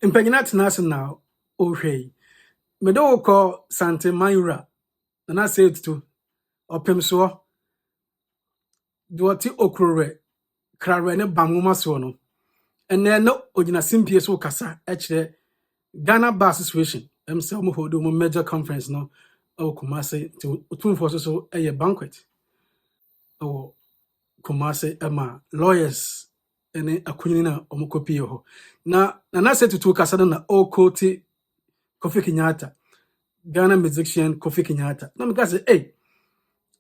Impanyina tenase na ohwei. Medo ko Sante Mayura na say to opem so duoti okrore krare ne bangoma so no. Ene no ogina simpie so kasa ekire Ghana Bar Association MSL hold mo major conference no Kumase to Otumfuo so banquet. Kumase ema lawyers ene akunini na omukopi ho. Na say to kasa na okoti Kofi Kinaata. Ghana musician Kofi Kinaata. Na me say, hey,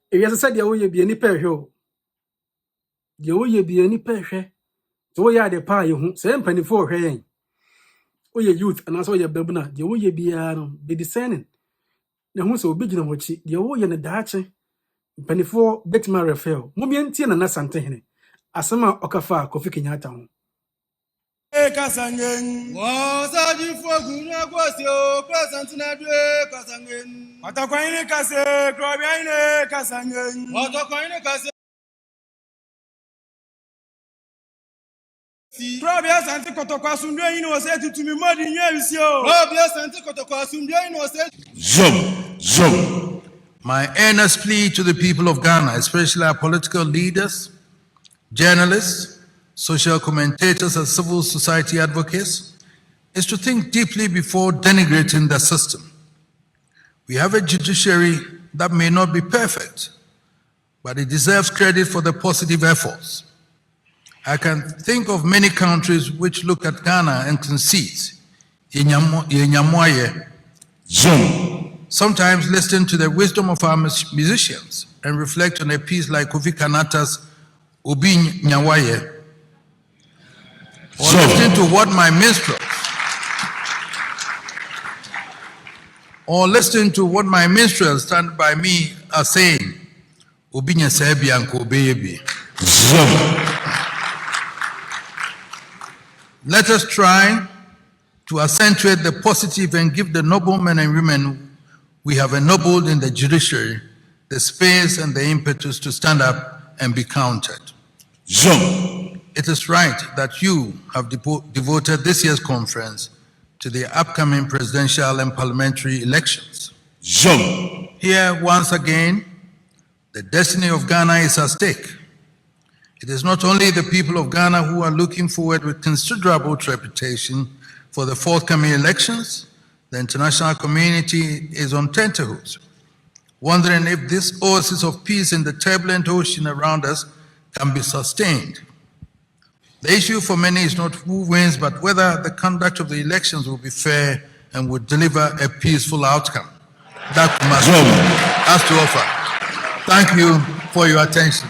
if you said you be any pair here, you be any pair here. So we are the pa you say penny for here. O ye youth and also your babuna, the way be discerning. Na hu so bigina wachi, the way na dache. Penny for bet my refer. Mumianti na Asantehene. Asama okafa Kofi Kinaata ho. Kasangen was a different Guacio, present in a day, Kasangen. What a quine Cassa, Crobiane, Kasangen. What a quine Cassa. Probias Anticotoquasum was said to me more than years. Probias Anticotoquasum was said. Zoom. My earnest plea to the people of Ghana, especially our political leaders, journalists, social commentators, and civil society advocates, is to think deeply before denigrating the system. We have a judiciary that may not be perfect, but it deserves credit for the positive efforts. I can think of many countries which look at Ghana and concede, sometimes listen to the wisdom of our musicians and reflect on a piece like Kofi Kinaata's Obi Nyawaye, or listen to what my minstrels stand by me are saying, Obi Nyasebi and Kobeyebi. Let us try to accentuate the positive and give the noblemen and women we have ennobled in the judiciary the space and the impetus to stand up and be counted. It is right that you have devoted this year's conference to the upcoming presidential and parliamentary elections. Here, once again, the destiny of Ghana is at stake. It is not only the people of Ghana who are looking forward with considerable trepidation for the forthcoming elections. The international community is on tenterhooks, wondering if this oasis of peace in the turbulent ocean around us can be sustained. The issue for many is not who wins, but whether the conduct of the elections will be fair and will deliver a peaceful outcome. That must has to offer. Thank you for your attention.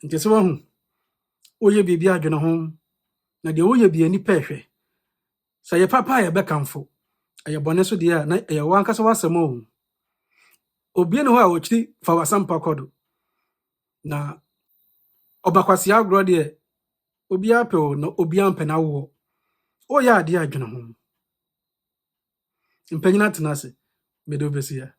Nti so hu oye bibia adwene ho na de oye bia ni pehwe sa ye papa ye bekamfo aye bone so de na ye wanka so wasem o obi ne ho a ochiri fa wasampa kodo na obakwase agro de obi apɛ na obi ampe na wo oye ade adwene ho impanyina tenase medo besia